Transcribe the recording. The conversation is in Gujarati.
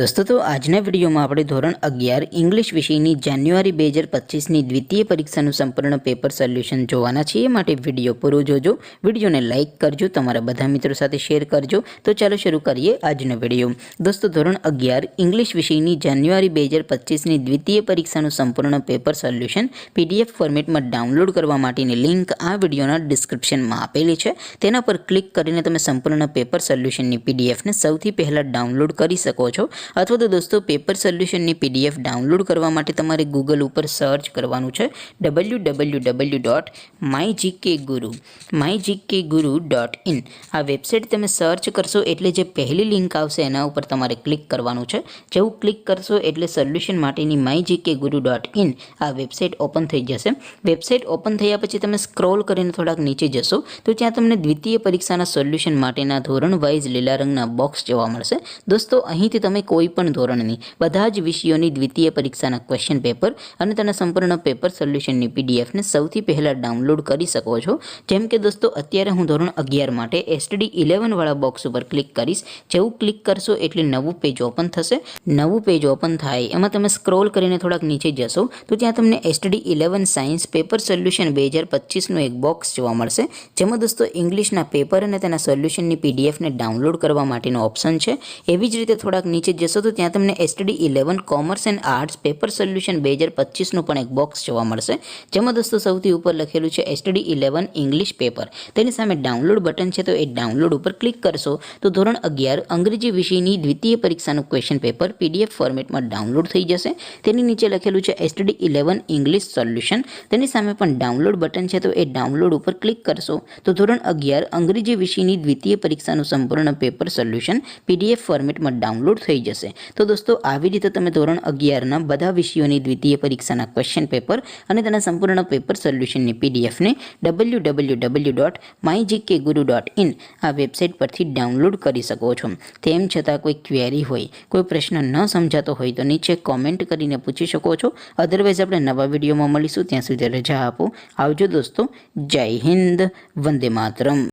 दोस्तों तो આજના વિડીયોમાં આપણે ધોરણ 11 ઇંગ્લિશ વિષયની જાન્યુઆરી 2025ની દ્વિતીય પરીક્ષાનું સંપૂર્ણ પેપર સોલ્યુશન જોવાના છીએ। માટે વિડીયો પૂરો જોજો, વિડીયોને લાઇક કરજો, તમારા બધા મિત્રો સાથે શેર કરજો। તો ચાલો શરૂ કરીએ આજનો વિડીયો। દોસ્તો ધોરણ 11 ઇંગ્લિશ વિષયની જાન્યુઆરી 2025ની દ્વિતીય પરીક્ષાનું સંપૂર્ણ પેપર સોલ્યુશન પીડીએફ ફોર્મેટમાં ડાઉનલોડ કરવા માટેની લિંક આ વિડીયોના ડિસ્ક્રિપ્શનમાં આપેલી છે। તેના પર ક્લિક કરીને તમે સંપૂર્ણ પેપર સોલ્યુશનની પીડીએફને સૌથી પહેલાં ડાઉનલોડ કરી શકો છો। अथवा तो दोस्तों पेपर सोल्यूशन ની पीडीएफ डाउनलॉड करवा माटे तमारे गूगल पर सर्च करवानुं छे www.mygkguru.in। आ वेबसाइट तमे सर्च करशो एटले जे पहली लिंक आवशे एना उपर तमारे क्लिक करवानुं छे। जेवुं क्लिक करशो एटले सोल्यूशन माटेनी mygkguru.in आ वेबसाइट ओपन थई जशे। वेबसाइट ओपन थया पछी तमे स्क्रॉल करीने थोड़ाक नीचे जशो तो त्यां तमने द्वितीय परीक्षाना सोल्यूशन माटेना धोरण वाइज लीला रंगना बॉक्स जोवा मळशे। दोस्तों અહીંથી તમે कोईपण ધોરણની બધા જ વિષયોની દ્વિતીય પરીક્ષાના ક્વેશ્ચન પેપર અને તેના સંપૂર્ણ પેપર સોલ્યુશનની પીડીએફને સૌથી પહેલાં ડાઉનલોડ કરી શકો છો। જેમ કે દોસ્તો અત્યારે હું ધોરણ 11 માટે STD 11 વાળા બોક્સ ઉપર ક્લિક કરીશ। જેવું ક્લિક કરશો એટલે નવું પેજ ઓપન થશે। નવું પેજ ઓપન થાય એમાં તમે સ્ક્રોલ કરીને થોડાક નીચે જશો તો ત્યાં તમને STD 11 સાયન્સ પેપર સોલ્યુશન 2025નું એક બોક્સ જોવા મળશે, જેમાં દોસ્તો ઇંગ્લિશના પેપર અને તેના સોલ્યુશનની પીડીએફને ડાઉનલોડ કરવા માટેનો ઓપ્શન છે। એવી જ રીતે થોડાક નીચે जसो तो त्या तमने STD 11 commerce and arts paper solution 2025નું પણ એક બોક્સ જોવા મળશે, જેમાં દોસ્તો સૌથી ઉપર લખેલું છે STD 11 ઇંગ્લિશ પેપર। તેની સામે ડાઉનલોડ બટન છે તો એ ડાઉનલોડ ઉપર ક્લિક કરશો તો ધોરણ 11 અંગ્રેજી વિષયની દ્વિતીય પરીક્ષાનું ક્વેશ્ચન પેપર PDF ફોર્મેટમાં ડાઉનલોડ થઈ જશે। તેની નીચે લખેલું છે STD 11 ઇંગ્લિશ સોલ્યુશન। તેની સામે પણ ડાઉનલોડ બટન છે તો એ ડાઉનલોડ ઉપર ક્લિક કરશો તો ધોરણ 11 અંગ્રેજી વિષયની દ્વિતીય પરીક્ષાનું સંપૂર્ણ પેપર સોલ્યુશન PDF ફોર્મેટમાં ડાઉનલોડ થઈ જશે। तो दोस्तों આવી રીતે તમે ધોરણ 11ના બધા વિષયોની દ્વિતીય પરીક્ષાના ક્વેશ્ચન પેપર અને તેના સંપૂર્ણ પેપર સોલ્યુશનની પીડીએફને www.mygkguru.in આ વેબસાઇટ પરથી ડાઉનલોડ કરી શકો છો। તેમ છતાં કોઈ ક્વેરી હોય, કોઈ પ્રશ્ન ન સમજાતો હોય તો નીચે કોમેન્ટ કરીને પૂછી શકો છો। અધરવાઇઝ આપણે નવા વિડીયોમાં મળીશું, ત્યાં સુધી રજા આપો। આવજો દોસ્તો, જય હિન્દ, વંદે માતરમ।